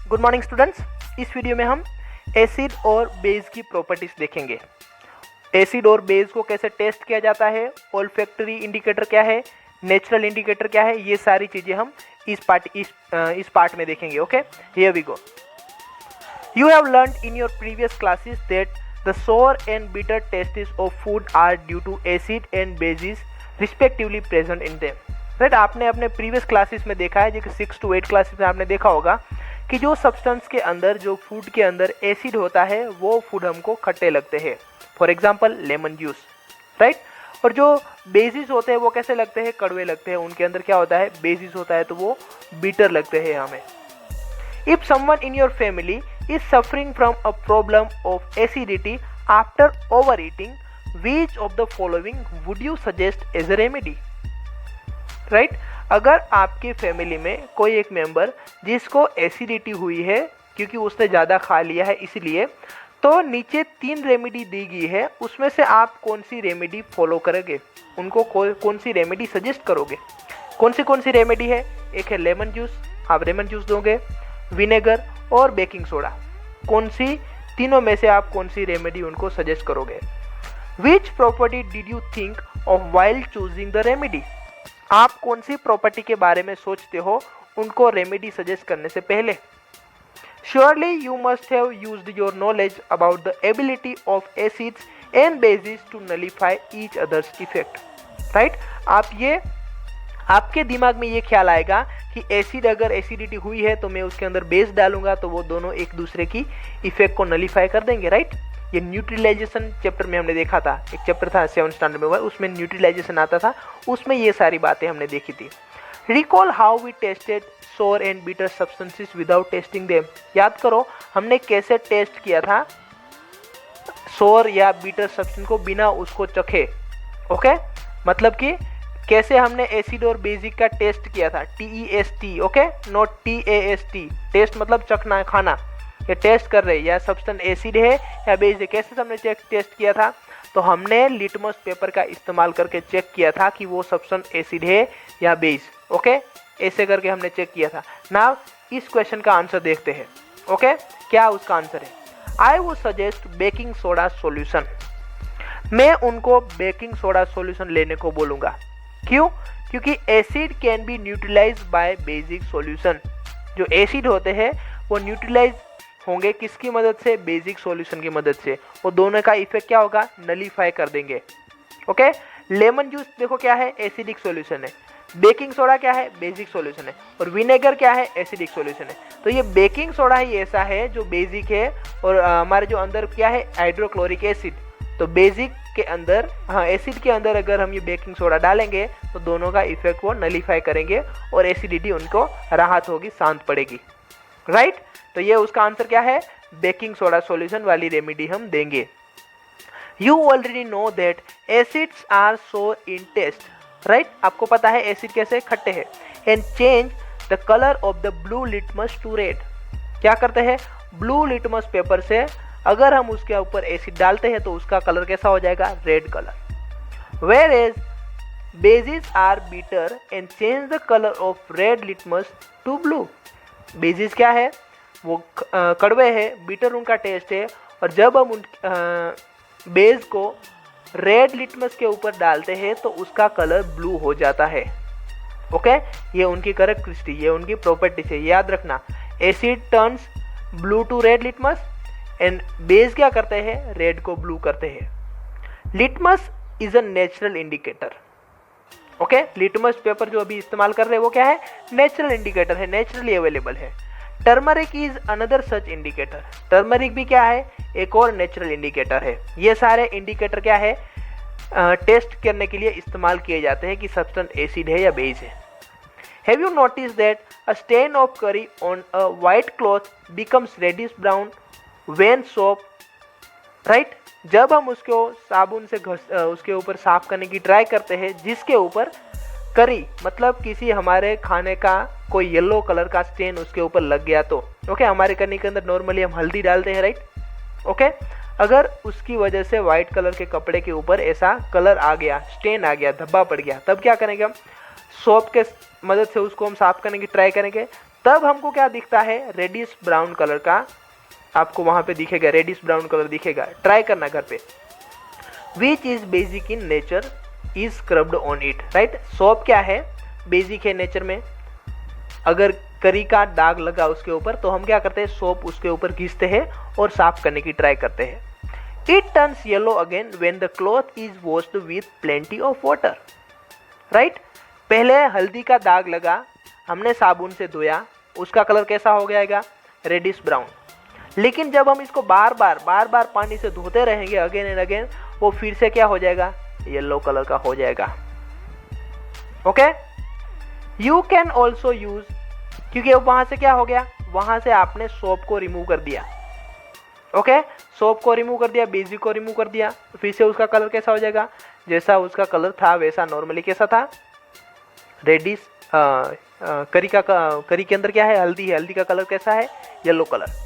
Good morning students. इस video में हम एसिड और बेस की प्रॉपर्टीज देखेंगे। एसिड और बेस को कैसे टेस्ट किया जाता है, ओल्फैक्टरी इंडिकेटर क्या है, नेचुरल इंडिकेटर क्या है, ये सारी चीज़ें हम इस पार्ट में देखेंगे। Okay, here we go. You have learned in your previous classes that the sour and bitter tastes of food are due to acid and bases respectively present in them. Right, आपने अपने previous classes में देखा है, जो कि 6 to 8 classes में आपने देखा होगा कि जो सब्सटेंस के अंदर, जो फूड के अंदर एसिड होता है, वो फूड हमको खट्टे लगते हैं। For example lemon juice, right. और जो बेसिस होते हैं वो कैसे लगते हैं, कड़वे लगते हैं। उनके अंदर क्या होता है, बेसिस होता है, तो वो बीटर लगते हैं हमें। If someone in your family is suffering from a problem of acidity after overeating, which of the following would you suggest as a remedy? Right? अगर आपके फैमिली में कोई एक मेंबर जिसको एसिडिटी हुई है क्योंकि उसने ज़्यादा खा लिया है इसलिए, तो नीचे 3 रेमेडी दी गई है, उसमें से आप कौन सी रेमेडी फॉलो करोगे, उनको कौन सी रेमेडी सजेस्ट करोगे। कौन सी रेमेडी है? एक है लेमन जूस, आप लेमन जूस दोगे, विनेगर और बेकिंग सोडा। कौन सी तीनों में से आप कौन सी रेमेडी उनको सजेस्ट करोगे। Which property did you think of while choosing the remedy? आप कौन सी प्रॉपर्टी के बारे में सोचते हो उनको रेमेडी सजेस्ट करने से पहले। Surely you must have used your knowledge about the ability of acids and bases to nullify each others effect. Right, आपके दिमाग में ये ख्याल आएगा कि एसिड, अगर एसिडिटी हुई है तो मैं उसके अंदर बेस डालूंगा तो वो दोनों एक दूसरे की इफेक्ट को नलीफाई कर देंगे। राइट, ये न्यूट्रलाइजेशन चैप्टर में हमने देखा था, एक चैप्टर था 7th स्टैंडर्ड में, उसमें न्यूट्रलाइजेशन आता था, उसमें ये सारी बातें हमने देखी थी। Recall how we tested sour and bitter substances without tasting them. याद करो हमने कैसे टेस्ट किया था सोर या बीटर सब्सटेंस को बिना उसको चखे। ओके, मतलब कि कैसे हमने एसिड और बेसिक का टेस्ट किया था, TEST, okay, not TAST। Taste मतलब चखना, खाना, ये टेस्ट कर रहे हैं या सब्सटेंस एसिड है या बेस है। कैसे हमने टेस्ट किया था, तो हमने लिटमस पेपर का इस्तेमाल करके चेक किया था कि वो सब्सटेंस एसिड है या बेस। ओके, ऐसे करके हमने चेक किया था। नाउ इस क्वेश्चन का आंसर देखते हैं। ओके, क्या उसका आंसर है? I would suggest baking soda solution. मैं उनको बेकिंग सोडा सॉल्यूशन लेने को बोलूँगा। क्यों? क्योंकि acid can be neutralize by basic solution. जो एसिड होते हैं वो न्यूट्रलाइज होंगे किसकी मदद से? बेसिक सॉल्यूशन की मदद से। वो दोनों का इफेक्ट क्या होगा? नलीफाई कर देंगे। ओके, लेमन जूस देखो क्या है, एसिडिक सॉल्यूशन है। बेकिंग सोडा क्या है? बेसिक सॉल्यूशन है। और विनेगर क्या है? एसिडिक सॉल्यूशन है। तो ये बेकिंग सोडा ही ऐसा है जो बेसिक है, और हमारे जो अंदर क्या है, हाइड्रोक्लोरिक एसिड। तो बेसिक के अंदर, हाँ, एसिड के अंदर अगर हम ये बेकिंग सोडा डालेंगे तो दोनों का इफेक्ट वो नलीफाई करेंगे और एसिडिटी उनको राहत होगी, शांत पड़ेगी। राइट, तो ये उसका आंसर क्या है? बेकिंग सोडा सॉल्यूशन वाली रेमेडी हम देंगे। You already know that acids are sour in test. Right, आपको पता है एसिड कैसे खट्टे हैं। And change the colour of the blue litmus to red. क्या करते हैं? ब्लू लिटमस पेपर से अगर हम उसके ऊपर एसिड डालते हैं तो उसका कलर कैसा हो जाएगा? Red colour. Whereas bases are bitter and change the colour of red litmus to blue. Bases क्या है? वो कड़वे है, बीटर उनका टेस्ट है, और जब हम उन बेस को रेड लिटमस के ऊपर डालते हैं तो उसका कलर ब्लू हो जाता है। ओके, ये उनकी कैरेक्टरिस्टिक, ये उनकी प्रॉपर्टी है, याद रखना। Acid turns blue to red litmus and base क्या करते हैं? रेड को ब्लू करते हैं। Litmus is a natural indicator. Okay, litmus paper जो अभी इस्तेमाल कर रहे हैं वो क्या है? नेचुरल इंडिकेटर है, नेचुरली अवेलेबल है। Turmeric is another such indicator. Turmeric भी क्या है? एक और नेचुरल इंडिकेटर है। ये सारे इंडिकेटर क्या है? टेस्ट करने के लिए इस्तेमाल किए जाते हैं कि सब्सटेंस एसिड है या बेस है। Have you notice that a stain of curry on a white cloth becomes reddish brown when soap. Right, जब हम उसको साबुन से उसके ऊपर साफ करने की ट्राई करते हैं, जिसके ऊपर करी मतलब किसी हमारे खाने का कोई येलो कलर का स्टेन उसके ऊपर लग गया तो। ओके, हमारे करने के अंदर नॉर्मली हम हल्दी डालते हैं। राइट, ओके, अगर उसकी वजह से वाइट कलर के कपड़े के ऊपर ऐसा कलर आ गया, स्टेन आ गया, धब्बा पड़ गया, तब क्या करेंगे हम? सोप के मदद से उसको हम साफ करने की ट्राई करेंगे, तब हमको क्या दिखता है, रेडिश ब्राउन कलर का आपको वहां पे दिखेगा, रेडिश ब्राउन कलर दिखेगा। ट्राई करना घर पे। Which is basic in nature is scrubbed on it, right. Soap क्या है, बेसिक है नेचर में। अगर करी का दाग लगा उसके ऊपर तो हम क्या करते हैं, सोप उसके ऊपर घिसते हैं और साफ करने की ट्राई करते हैं। It turns yellow again when the cloth is washed with plenty of water, right. पहले हल्दी का दाग लगा, हमने साबुन से धोया, उसका कलर कैसा हो जाएगा, रेडिश ब्राउन। लेकिन जब हम इसको बार बार पानी से धोते रहेंगे अगेन एंड अगेन, वो फिर से क्या हो जाएगा, येलो कलर का हो जाएगा। Okay, you can also use, क्योंकि वहां से क्या हो गया, वहां से आपने सोप को रिमूव कर दिया। ओके, सोप को रिमूव कर दिया, बेसिक को रिमूव कर दिया, फिर से उसका कलर कैसा हो जाएगा, जैसा उसका कलर था वैसा नॉर्मली कैसा था, रेडिश। करी के अंदर क्या है, हल्दी है, हल्दी का कलर कैसा है, yellow colour.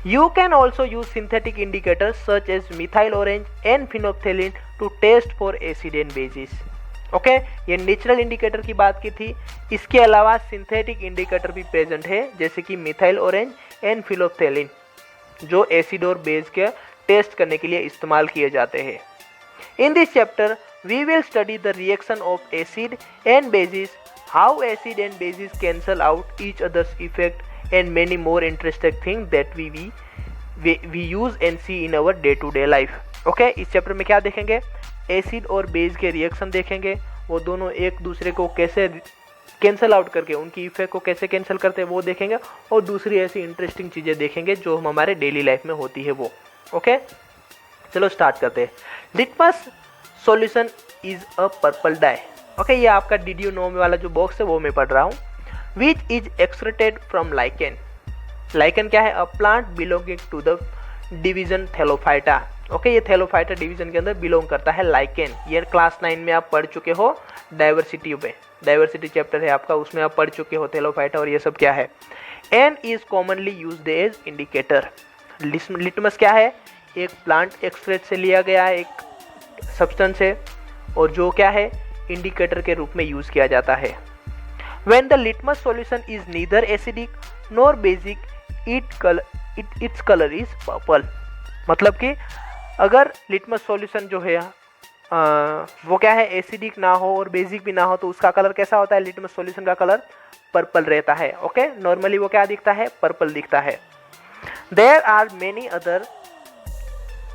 You can also use synthetic indicators such as methyl orange and phenolphthalein to test for acid and bases. Okay, ये नेचुरल इंडिकेटर की बात की थी। इसके अलावा सिंथेटिक इंडिकेटर भी प्रेजेंट है, जैसे कि मिथाइल ऑरेंज एंड फिनोल्फ्थेलिन, जो एसिड और बेस के टेस्ट करने के लिए इस्तेमाल किए जाते हैं। In this chapter we will study the reaction of acid and bases, how acid and bases cancel out each others effect and many more interesting things that we use and see in our day to day life. Okay, इस chapter में क्या देखेंगे, acid और base के reaction देखेंगे, वो दोनों एक दूसरे को कैसे कैंसल आउट करके उनकी इफेक्ट को कैसे कैंसिल करते हैं वो देखेंगे, और दूसरी ऐसी इंटरेस्टिंग चीज़ें देखेंगे जो हम हमारे डेली लाइफ में होती है वो। ओके, चलो स्टार्ट करते हैं। Litmus solution is a purple dye. Okay, ये आपका डिड यू नो वाला जो बॉक्स है वो मैं पढ़ रहा हूँ। Which is extracted from lichen. Lichen क्या है, a plant belonging to the division Thallophyta. Okay, ये Thallophyta डिवीजन के अंदर बिलोंग करता है lichen। ये क्लास 9 में आप पढ़ चुके हो, डाइवर्सिटी पे, डाइवर्सिटी चैप्टर है आपका, उसमें आप पढ़ चुके हो Thallophyta और ये सब क्या है। And is commonly used as indicator. Litmus क्या है, एक प्लांट एक्सट्रैक्ट से लिया गया है एक सब्सटेंस है, और जो क्या है, इंडिकेटर के रूप में यूज किया जाता है। When the litmus solution is neither acidic nor basic, its color is purple. मतलब कि अगर लिटमस सॉल्यूशन जो है वो क्या है, एसिडिक ना हो और बेसिक भी ना हो, तो उसका कलर कैसा होता है, लिटमस सॉल्यूशन का कलर पर्पल रहता है। ओके, नॉर्मली वो क्या दिखता है, पर्पल दिखता है। There are many other,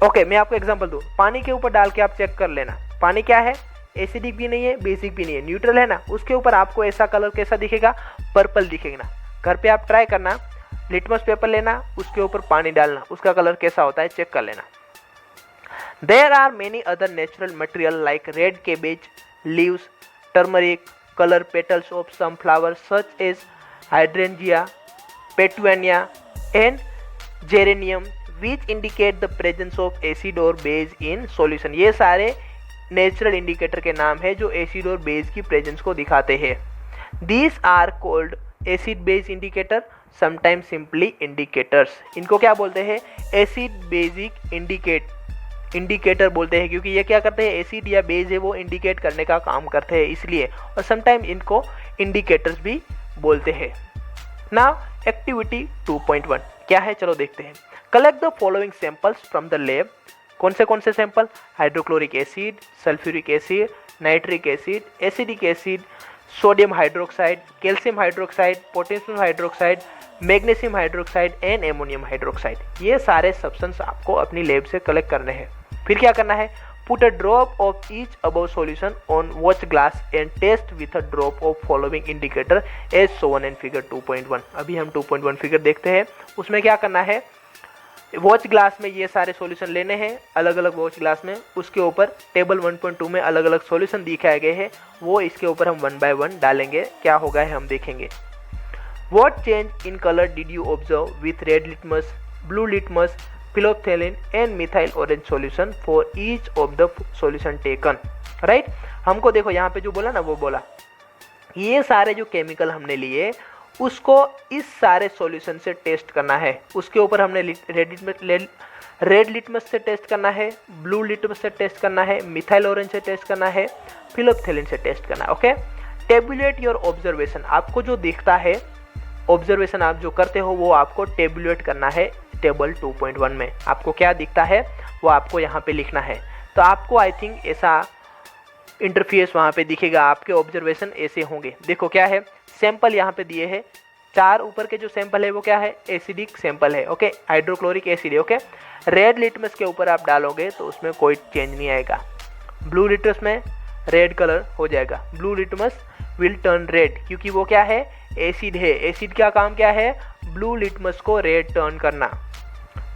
okay, मैं आपको एग्जांपल दूं, पानी के ऊपर डाल के आप चेक कर लेना, पानी क्या है, एसिडिक भी नहीं है, बेसिक भी नहीं है, न्यूट्रल है ना, उसके ऊपर आपको ऐसा कलर कैसा दिखेगा, पर्पल दिखेगा ना। घर पे आप ट्राई करना, लिटमस पेपर लेना, उसके ऊपर पानी डालना, उसका कलर कैसा होता है चेक कर लेना। There are many other natural material like red cabbage leaves, turmeric, colour petals of some flowers such as hydrangea, petunia and geranium, which indicate the presence of acid और बेस इन सॉल्यूशन। ये सारे natural indicator के नाम है जो acid और base की presence को दिखाते हैं। These are called acid base indicator, sometimes simply indicators. इनको क्या बोलते हैं, एसिड बेसिक इंडिकेटर बोलते हैं, क्योंकि ये क्या करते हैं, एसिड या बेस है वो इंडिकेट करने का काम करते हैं इसलिए, और समटाइम इनको इंडिकेटर्स भी बोलते हैं। नाउ एक्टिविटी 2.1 क्या है, चलो देखते हैं। Collect the following samples from the lab. कौन से sample, hydrochloric acid, sulphuric acid, nitric acid, acidic acid, sodium hydroxide, calcium hydroxide, potassium hydroxide, magnesium hydroxide and ammonium hydroxide. ये सारे सब्सटेंस आपको अपनी लैब से कलेक्ट करने हैं। फिर क्या करना है, put a drop of each above solution on watch glass and test with a drop of following indicator as shown in figure 2.1। अभी हम 2.1 फिगर देखते हैं। उसमें क्या करना है, वॉच ग्लास में ये सारे सॉल्यूशन लेने हैं, अलग अलग वॉच ग्लास में, उसके ऊपर टेबल 1.2 में अलग अलग सॉल्यूशन दिखाए गए हैं, वो इसके ऊपर हम 1 by 1 डालेंगे, क्या होगा है हम देखेंगे। What change in colour did you observe with red litmus, blue litmus, phenolphthalein and methyl orange solution for each of the solution taken, right. हमको देखो यहाँ पे जो बोला ना, वो बोला ये सारे जो केमिकल हमने लिए उसको इस सारे सॉल्यूशन से टेस्ट करना है। उसके ऊपर हमने रेड लिटमस से टेस्ट करना है, ब्लू लिटमस से टेस्ट करना है, मिथाइल ऑरेंज से टेस्ट करना है, फिनोल्फ्थेलिन से टेस्ट करना है। Okay, tablet your observation. आपको जो दिखता है ऑब्जर्वेशन आप जो करते हो वो आपको टेबुलेट करना है टेबल 2.1 में। आपको क्या दिखता है वो आपको यहाँ पे लिखना है। तो आपको आई थिंक ऐसा इंटरफेस वहाँ पे दिखेगा, आपके ऑब्जर्वेशन ऐसे होंगे। देखो क्या है, सैंपल यहाँ पे दिए हैं, 4 ऊपर के जो सैंपल है वो क्या है, एसिडिक सैंपल है, ओके, हाइड्रोक्लोरिक एसिड है, ओके। रेड लिटमस के ऊपर आप डालोगे तो उसमें कोई चेंज नहीं आएगा। ब्लू लिटमस में रेड कलर हो जाएगा, blue litmus will turn red, क्योंकि वो क्या है, एसिड है। एसिड का काम क्या है, ब्लू लिटमस को रेड टर्न करना।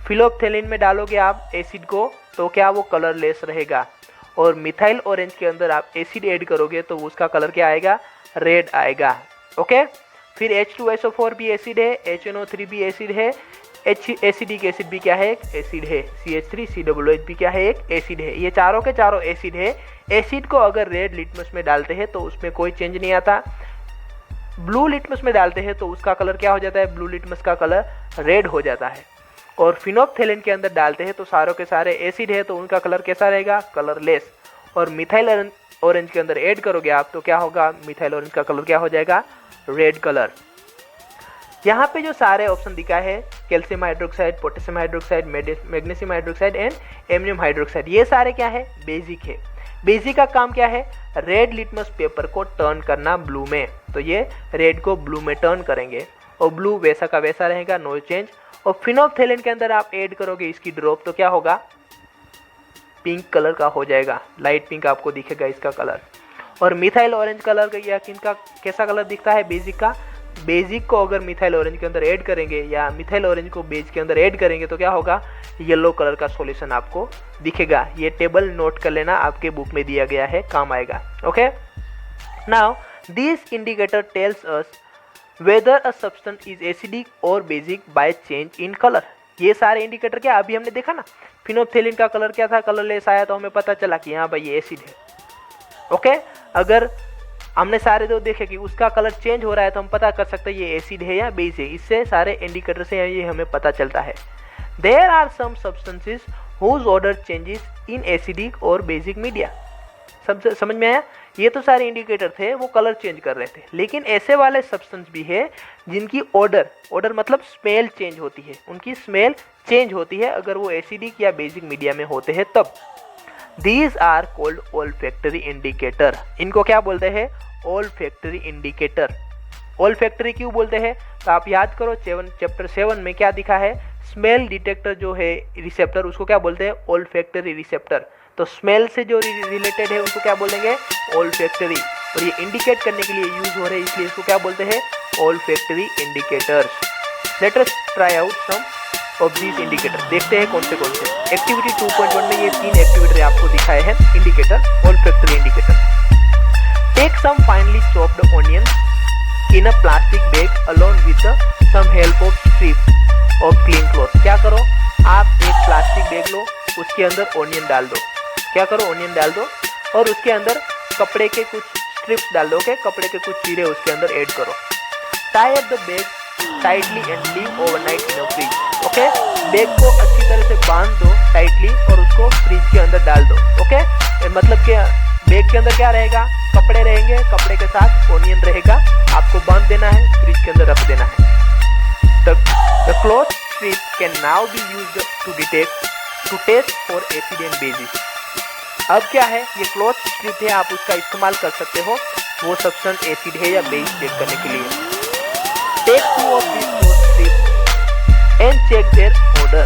फिनोल्फथेलिन में डालोगे आप एसिड को तो क्या वो कलरलेस रहेगा, और मिथाइल ऑरेंज के अंदर आप एसिड ऐड करोगे तो उसका कलर क्या आएगा, रेड आएगा, ओके। फिर H2SO4 भी एसिड है, HNO3 भी एसिड है, एसिडिक एसिड भी क्या है, एक एसिड है, CH3COOH भी क्या है, एक एसिड है। ये चारों के चारों एसिड है। एसिड को अगर रेड लिटमस में डालते हैं तो उसमें कोई चेंज नहीं आता। ब्लू लिटमस में डालते हैं तो उसका कलर क्या हो जाता है, ब्लू लिटमस का कलर रेड हो जाता है। और फिनोल्फथेलिन के अंदर डालते हैं तो सारों के सारे एसिड है तो उनका कलर कैसा रहेगा, कलरलेस। और मिथाइल ऑरेंज के अंदर ऐड करोगे आप तो क्या होगा, मिथाइल ऑरेंज का कलर क्या हो जाएगा, रेड कलर। यहाँ पे जो सारे ऑप्शन दिखा है, calcium hydroxide, potassium hydroxide, magnesium hydroxide and ammonium hydroxide, ये सारे क्या है, बेसिक है। बेसिक का काम क्या है, रेड लिटमस पेपर को टर्न करना ब्लू में। तो ये रेड को ब्लू में टर्न करेंगे और ब्लू वैसा का वैसा रहेगा, नो चेंज। और फिनोल्फथेलिन के अंदर आप ऐड करोगे इसकी ड्रॉप तो क्या होगा, पिंक कलर का हो जाएगा, लाइट पिंक आपको दिखेगा इसका कलर। और मिथाइल ऑरेंज कलर का या किनका कैसा कलर दिखता है, बेसिक का। बेसिक को अगर मिथाइल ऑरेंज के अंदर ऐड करेंगे या मिथाइल ऑरेंज को बेस के अंदर ऐड करेंगे तो क्या होगा, येलो कलर का सॉल्यूशन आपको दिखेगा। ये टेबल नोट कर लेना, आपके बुक में दिया गया है, काम आएगा, okay. Now this indicator tells us whether a substance is acidic और basic by change in colour. ये सारे इंडिकेटर क्या, अभी हमने देखा ना, फिनोल्फथेलिन का कलर क्या था, कलरलेस आया तो हमें पता चला कि हाँ भाई ये एसिड है, ओके। अगर हमने सारे दो देखे कि उसका कलर चेंज हो रहा है तो हम पता कर सकते हैं ये एसिड है या बेस है। इससे सारे इंडिकेटर से ये हमें पता चलता है। There are some substances whose odour changes in acidic और बेसिक मीडिया। समझ में आया, ये तो सारे इंडिकेटर थे, वो कलर चेंज कर रहे थे। लेकिन ऐसे वाले सब्सटेंस भी है जिनकी ऑर्डर मतलब स्मेल चेंज होती है, उनकी स्मेल चेंज होती है अगर वो एसिडिक या बेसिक मीडिया में होते हैं तब। These are called olfactory indicator। इनको क्या बोलते हैं, olfactory indicator। olfactory क्यों बोलते हैं, तो आप याद करो चैप्टर 7 में क्या दिखा है, स्मेल डिटेक्टर जो है रिसेप्टर, उसको क्या बोलते हैं, olfactory रिसेप्टर। तो स्मेल से जो रिलेटेड है उसको क्या बोलेंगे, olfactory। और ये इंडिकेट करने के लिए यूज हो रहे हैं इसलिए इसको क्या बोलते हैं, olfactory indicators। Let us try out some of these indicators। देखते हैं कौन से एक्टिविटी 2.1 में ये 3 एक्टिविटी आपको दिखाए हैं indicator, olfactory indicator। Take some finely chopped onion in a plastic bag along with some help of strip of clean cloth. क्या करो, आप एक प्लास्टिक बैग लो, उसके अंदर ऑनियन डाल दो। क्या करो, ऑनियन डाल दो और उसके अंदर कपड़े के कुछ स्ट्रिप्स डाल दो, कपड़े के कुछ चीरे उसके अंदर ऐड करो। Tie up the bag tightly and leave overnight in a fridge. Okay, bag को अच्छी तरह से बांध दो टाइटली और उसको फ्रिज के अंदर डाल दो। ओके, मतलब कि बैग के अंदर क्या रहेगा, कपड़े रहेंगे, कपड़े के साथ ऑनियन रहेगा, आपको बांध देना है, फ्रिज के अंदर रख देना है। The cloth strip can now be used to test for acid and bases। अब क्या है, ये क्लॉथ स्ट्रिप है, आप उसका इस्तेमाल कर सकते हो वो सब्सटेंस एसिड है या बेस चेक करने के लिए। Take 2 of these cloth strips and check their odor।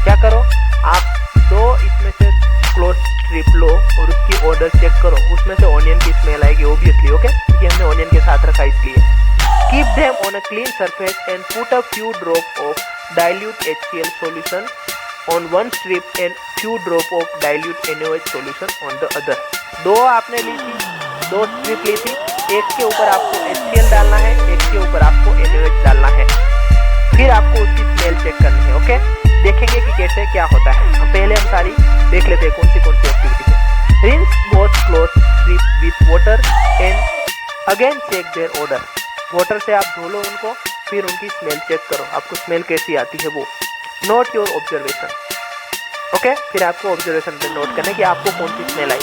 क्या करो, आप 2 इसमें से क्लॉथ स्ट्रिप लो और उसकी ऑर्डर चेक करो, उसमें से ऑनियन की स्मेल आएगी ऑब्वियसली। ओके, क्योंकि हमने ऑनियन के साथ रखा इसलिए। Keep them on a clean surface and put a few drops of dilute HCl solution on one strip and few drop of dilute NaOH solution on the other। 2 आपने ली थी, 2 strip ली थी, एक के ऊपर आपको HCl डालना है, एक के ऊपर आपको NaOH डालना है, फिर आपको उसकी स्मेल चेक करनी है। ओके, देखेंगे कि कैसे क्या होता है। हम सारी देख लेते हैं कौन सी एक्टिविटी है। Rinse both cloth strip with water and again check their odor। Water से आप धो लो उनको, फिर उनकी स्मेल चेक करो, आपको स्मेल कैसी आती है वो। Not your observation. ओके, फिर आपको ऑब्जर्वेशन पे नोट करना है कि आपको कौन सी स्मेल आई।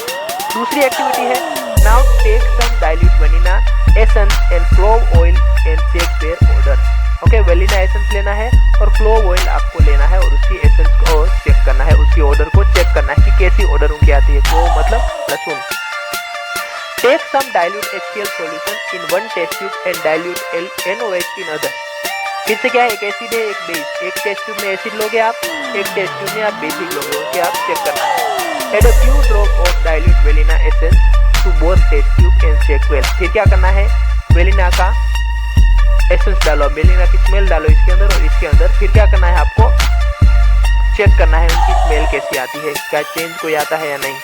दूसरी एक्टिविटी है, now take some dilute vanilla essence and clove oil and check their order. Okay, वेलिना एसेंस लेना है और क्लोव ऑयल आपको लेना है और उसकी एसेंस को चेक करना है, उसकी ऑर्डर को चेक करना है कि कैसी ऑर्डर उनकी आती है। क्लोव मतलब लहसुन। Take some dilute HCl solution in one test tube and dilute NaOH in other. फिर से क्या है, एक एसिड है एक बेस, एक टेस्ट ट्यूब में एसिड लोगे आप, एक टेस्ट ट्यूब में आप बेसिक लोगे, उसके आप चेक करना है। Add a few drop of dilute वेलिना essence to both test tube and check well. फिर क्या करना है, वेलिना का एसेंस डालो, वेलिना की स्मेल डालो इसके अंदर और इसके अंदर। फिर क्या करना है, आपको चेक करना है उनकी स्मेल कैसी आती है, क्या चेंज कोई आता है या नहीं।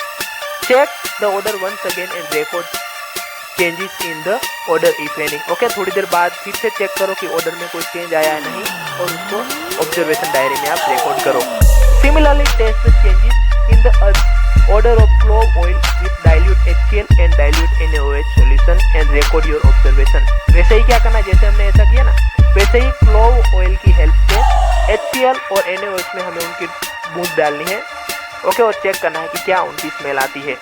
Check the odour once again and record changes in the odour if any. Okay, थोड़ी देर बाद फिर से चेक करो कि ऑर्डर में कोई चेंज आया है नहीं और उसको ऑब्जर्वेशन डायरी में आप रिकॉर्ड करो। Similarly test the changes in the odour of clove oil with dilute HCl and dilute NaOH solution and record your observation. वैसे ही क्या करना है, जैसे हमने ऐसा किया ना, वैसे ही क्लोव ऑयल की हेल्प से HCl और NaOH में हमें उनकी बूंद डालनी है। ओके, और चेक करना है कि क्या उनकी स्मेल आती है।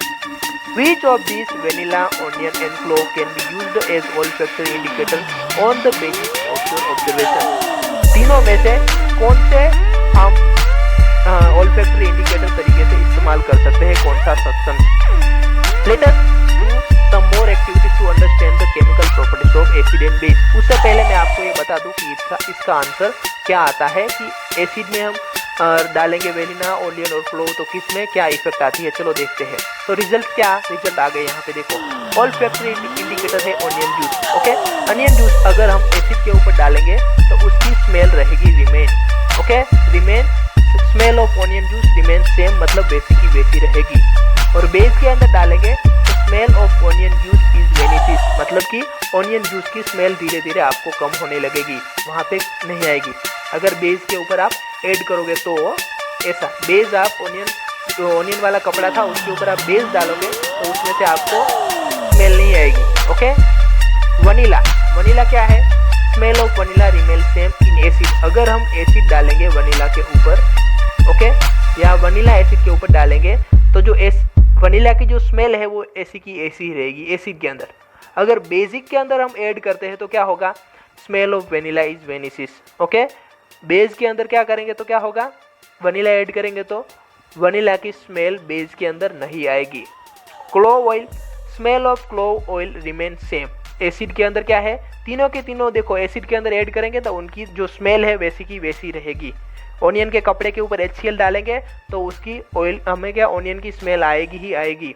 Which of these vanilla, onion and clove can be used as olfactory indicator on the basis of your observation? तीनों में से कौन से हम olfactory indicator तरीके से इस्तेमाल कर सकते हैं, कौन सा substance? Let us do some more activities to understand the chemical properties of acid and base. उससे पहले मैं आपको ये बता दूं कि इसका आंसर क्या आता है कि एसिड में हम डालेंगे वेलिना, ओनियन और क्लोव तो किस में क्या इफेक्ट आती है। चलो देखते हैं। तो रिजल्ट क्या, रिजल्ट आ गए यहाँ पे देखो। ऑल्फैक्टरी इंडिकेटर है onion juice. Okay, onion juice अगर हम एसिड के ऊपर डालेंगे तो उसकी स्मेल रहेगी remain. Okay, remain, smell of onion juice remain same, मतलब वैसी की वैसी रहेगी। और बेस के अंदर डालेंगे तो smell of onion juice is vanishes, मतलब कि ऑनियन जूस की स्मेल धीरे धीरे आपको कम होने लगेगी, वहाँ पे नहीं आएगी। अगर बेस के ऊपर आप ऐड करोगे तो ऐसा, बेस आप जो ऑनियन वाला कपड़ा था उसके ऊपर आप बेस डालोगे तो उसमें से आपको स्मेल नहीं आएगी। ओके, वनीला, वनीला क्या है, smell of vanilla remain same in acid. अगर हम एसिड डालेंगे वनीला के ऊपर, ओके, या वनीला एसिड के ऊपर डालेंगे तो जो वनीला की जो स्मेल है वो ऐसी की ऐसी ही रहेगी एसिड के अंदर। अगर बेसिक के अंदर हम ऐड करते हैं तो क्या होगा, smell of vanilla is vanishes. Okay, base के अंदर क्या करेंगे तो क्या होगा, वनीला ऐड करेंगे तो वनीला की स्मेल बेस के अंदर नहीं आएगी। Clove oil, smell of clove oil remain same. Acid के अंदर क्या है, तीनों के तीनों देखो एसिड के अंदर ऐड करेंगे तो उनकी जो स्मेल है वैसी की वैसी रहेगी। ऑनियन के कपड़े के ऊपर HCl डालेंगे तो उसकी ऑयल हमें क्या, ऑनियन की स्मेल आएगी ही आएगी।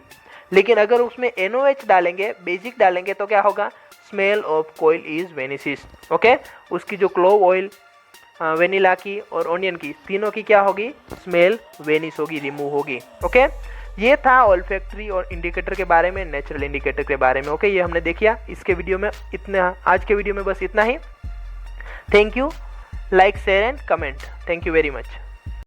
लेकिन अगर उसमें NaOH डालेंगे, बेसिक डालेंगे तो क्या होगा, smell of coil is vanishes. Okay, उसकी जो क्लोव ऑयल, वेनिला की और ऑनियन की, तीनों की क्या होगी, स्मेल वेनिस होगी, रिमूव होगी। ओके, ये था ऑल्फैक्टरी और इंडिकेटर के बारे में, नेचुरल इंडिकेटर के बारे में। ओके, ये हमने देखा इसके वीडियो में, इतना आज के वीडियो में बस इतना ही। Thank you, like share and comment. Thank you very much.